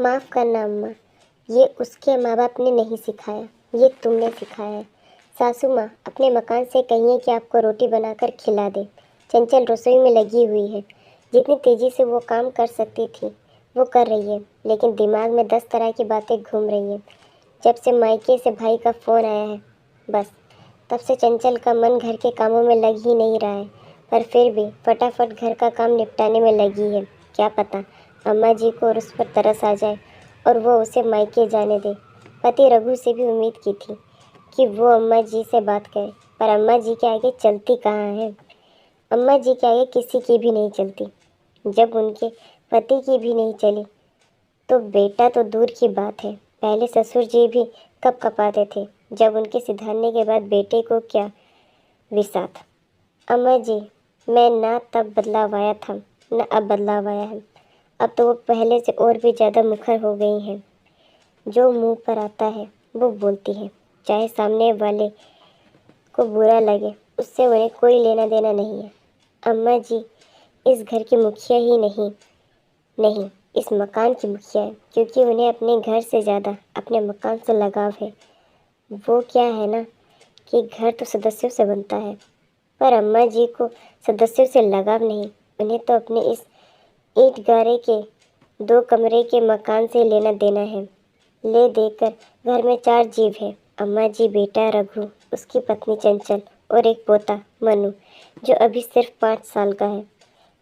माफ़ करना अम्मा, ये उसके माँ बाप ने नहीं सिखाया, ये तुमने सिखाया है। सासू माँ, अपने मकान से कहिए कि आपको रोटी बनाकर खिला दे। चंचल रसोई में लगी हुई है। जितनी तेज़ी से वो काम कर सकती थी वो कर रही है, लेकिन दिमाग में 10 तरह की बातें घूम रही हैं। जब से मायके से भाई का फ़ोन आया है, बस तब से चंचल का मन घर के कामों में लग ही नहीं रहा है। पर फिर भी फटाफट घर का काम निपटाने में लगी है। क्या पता अम्मा जी को और उस पर तरस आ जाए और वो उसे मायके जाने दे। पति रघु से भी उम्मीद की थी कि वो अम्मा जी से बात करे, पर अम्मा जी के आगे चलती कहाँ है। अम्मा जी के आगे किसी की भी नहीं चलती। जब उनके पति की भी नहीं चली तो बेटा तो दूर की बात है, पहले ससुर जी भी कब कपाते थे, जब उनके सिधारने के बाद बेटे को क्या विसात। अम्मा जी, मैं ना तब बदलाव आया था न अब बदलाव आया है। अब तो वो पहले से और भी ज़्यादा मुखर हो गई हैं। जो मुंह पर आता है वो बोलती है, चाहे सामने वाले को बुरा लगे, उससे उन्हें कोई लेना देना नहीं है। अम्मा जी इस घर की मुखिया ही नहीं, इस मकान की मुखिया है, क्योंकि उन्हें अपने घर से ज़्यादा अपने मकान से लगाव है। वो क्या है ना कि घर तो सदस्यों से बनता है, पर अम्मा जी को सदस्यों से लगाव नहीं। उन्हें तो अपने इस ईंट गारे के 2 कमरे के मकान से लेना देना है। ले देकर घर में 4 जीव है, अम्मा जी, बेटा रघु, उसकी पत्नी चंचल और एक पोता मनु, जो अभी सिर्फ 5 साल का है।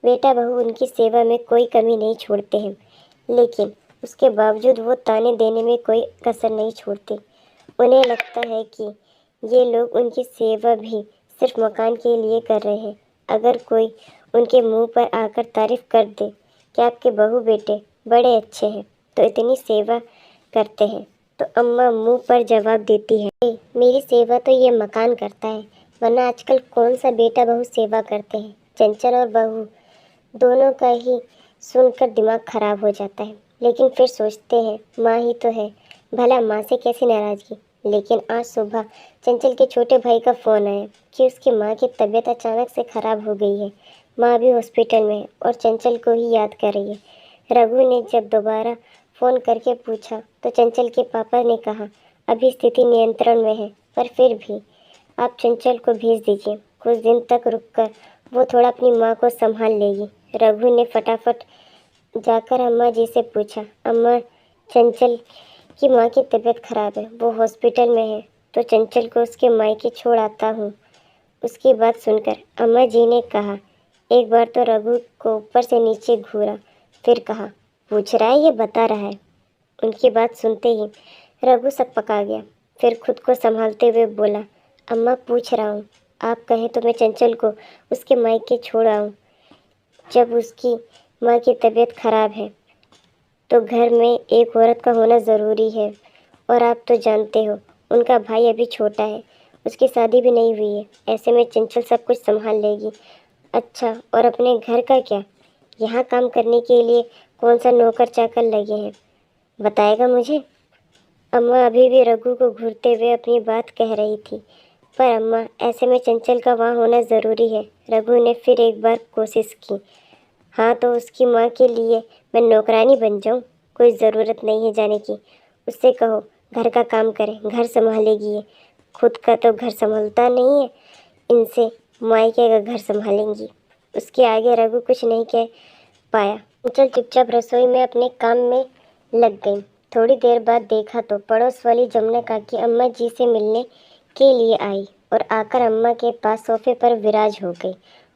बेटा बहू उनकी सेवा में कोई कमी नहीं छोड़ते हैं, लेकिन उसके बावजूद वो ताने देने में कोई कसर नहीं छोड़ते। उन्हें लगता है कि ये लोग उनकी सेवा भी सिर्फ मकान के लिए कर रहे हैं। अगर कोई उनके मुंह पर आकर तारीफ कर दे कि आपके बहू बेटे बड़े अच्छे हैं, तो इतनी सेवा करते हैं, तो अम्मा मुंह पर जवाब देती है, मेरी सेवा तो ये मकान करता है, वरना आजकल कौन सा बेटा बहू सेवा करते हैं। चंचल और बहू दोनों का ही सुनकर दिमाग खराब हो जाता है, लेकिन फिर सोचते हैं माँ ही तो है, भला माँ से कैसी नाराज़गी। लेकिन आज सुबह चंचल के छोटे भाई का फ़ोन आया कि उसकी माँ की तबीयत अचानक से ख़राब हो गई है। माँ भी हॉस्पिटल में है और चंचल को ही याद कर रही है। रघु ने जब दोबारा फ़ोन करके पूछा तो चंचल के पापा ने कहा, अभी स्थिति नियंत्रण में है, पर फिर भी आप चंचल को भेज दीजिए, कुछ दिन तक रुककर वो थोड़ा अपनी माँ को संभाल लेगी। रघु ने फटाफट जाकर अम्मा जी से पूछा, अम्मा, चंचल की माँ की तबीयत खराब है, वो हॉस्पिटल में है, तो चंचल को उसके मायके छोड़ आता हूँ। उसकी बात सुनकर अम्मा जी ने कहा, एक बार तो रघु को ऊपर से नीचे घूरा, फिर कहा, पूछ रहा है, ये बता रहा है। उनकी बात सुनते ही रघु सकपका गया, फिर खुद को संभालते हुए बोला, अम्मा, पूछ रहा हूँ, आप कहें तो मैं चंचल को उसके मायके छोड़ आऊँ। जब उसकी माँ की तबीयत खराब है तो घर में एक औरत का होना ज़रूरी है, और आप तो जानते हो उनका भाई अभी छोटा है, उसकी शादी भी नहीं हुई है, ऐसे में चंचल सब कुछ संभाल लेगी। अच्छा, और अपने घर का क्या? यहाँ काम करने के लिए कौन सा नौकर चाकर लगे हैं, बताएगा मुझे? अम्मा अभी भी रघु को घूरते हुए अपनी बात कह रही थी, पर अम्मा, ऐसे में चंचल का वहाँ होना ज़रूरी है। रघु ने फिर एक बार कोशिश की, हाँ तो उसकी माँ के लिए मैं नौकरानी बन जाऊँ? कोई ज़रूरत नहीं है जाने की, उससे कहो घर का काम करे, घर संभालेगी ये, खुद का तो घर संभलता नहीं है, इनसे मायके का घर संभालेंगी। उसके आगे रघु कुछ नहीं कह पाया। चंचल चुपचाप रसोई में अपने काम में लग गई। थोड़ी देर बाद देखा तो पड़ोस वाली जमुना काकी अम्मा जी से मिलने के लिए आई और आकर अम्मा के पास सोफे पर विराज हो गई।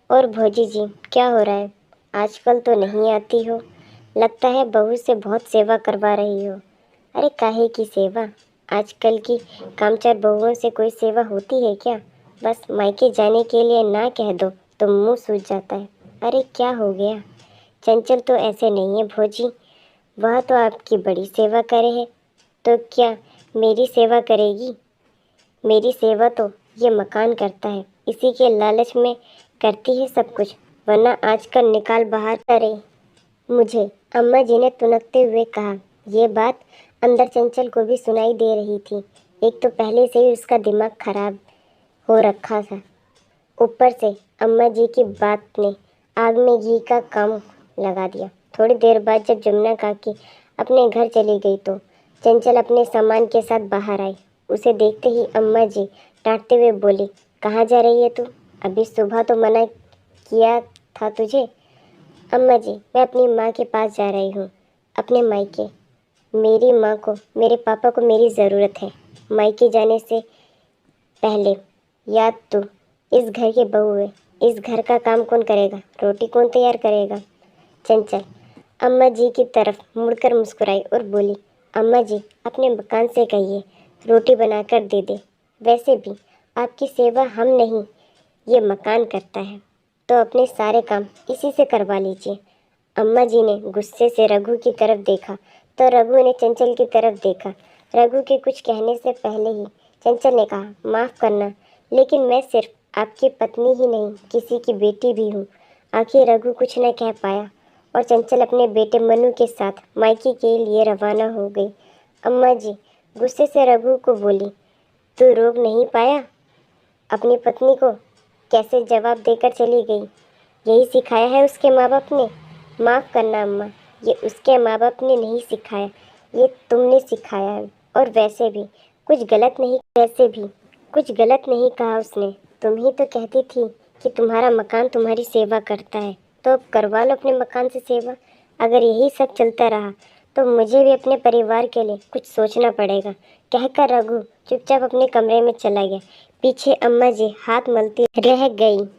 और भौजी जी, क्या हो रहा है? आजकल तो नहीं आती हो, लगता है बहू से बहुत सेवा करवा रही हो। अरे काहे की सेवा, आजकल की कामचोर बहुओं से कोई सेवा होती है क्या? बस मायके जाने के लिए ना कह दो तो मुंह सूज जाता है। अरे क्या हो गया? चंचल तो ऐसे नहीं है भौजी, वह तो आपकी बड़ी सेवा करे है, तो क्या मेरी सेवा करेगी? मेरी सेवा तो ये मकान करता है, इसी के लालच में करती है सब कुछ, वरना आजकल निकाल बाहर करे मुझे, अम्मा जी ने तुनकते हुए कहा। ये बात अंदर चंचल को भी सुनाई दे रही थी। एक तो पहले से ही उसका दिमाग खराब हो रखा था, ऊपर से अम्मा जी की बात ने आग में घी का काम लगा दिया। थोड़ी देर बाद जब जमुना काकी अपने घर चली गई तो चंचल अपने सामान के साथ बाहर आई। उसे देखते ही अम्मा जी डांटते हुए बोली, कहाँ जा रही है तू? अभी सुबह तो मना किया था तुझे। अम्मा जी, मैं अपनी माँ के पास जा रही हूँ, अपने मायके। मेरी माँ को, मेरे पापा को मेरी ज़रूरत है। मायके जाने से पहले याद तू इस घर की बहू है। इस घर का काम कौन करेगा? रोटी कौन तैयार करेगा? चंचल अम्मा जी की तरफ मुड़कर मुस्कुराई और बोली, अम्मा जी, अपने मकान से कहिए रोटी बनाकर दे दे। वैसे भी आपकी सेवा हम नहीं, ये मकान करता है, तो अपने सारे काम इसी से करवा लीजिए। अम्मा जी ने गुस्से से रघु की तरफ देखा तो रघु ने चंचल की तरफ देखा। रघु के कुछ कहने से पहले ही चंचल ने कहा, माफ़ करना, लेकिन मैं सिर्फ आपकी पत्नी ही नहीं, किसी की बेटी भी हूँ। आखिर रघु कुछ न कह पाया और चंचल अपने बेटे मनु के साथ मायके के लिए रवाना हो गई। अम्मा जी गुस्से से रघु को बोली, तू रोक नहीं पाया? अपनी पत्नी को कैसे जवाब देकर चली गई? यही सिखाया है उसके माँ बाप ने? माफ़ करना अम्मा, ये उसके माँ बाप ने नहीं सिखाया, ये तुमने सिखाया है। और वैसे भी कुछ गलत नहीं कहा उसने। तुम ही तो कहती थी कि तुम्हारा मकान तुम्हारी सेवा करता है, तो अब करवा लो अपने मकान से सेवा। अगर यही सब चलता रहा तो मुझे भी अपने परिवार के लिए कुछ सोचना पड़ेगा। कहकर रघु चुपचाप अपने कमरे में चला गया। पीछे अम्मा जी हाथ मलती रह गई।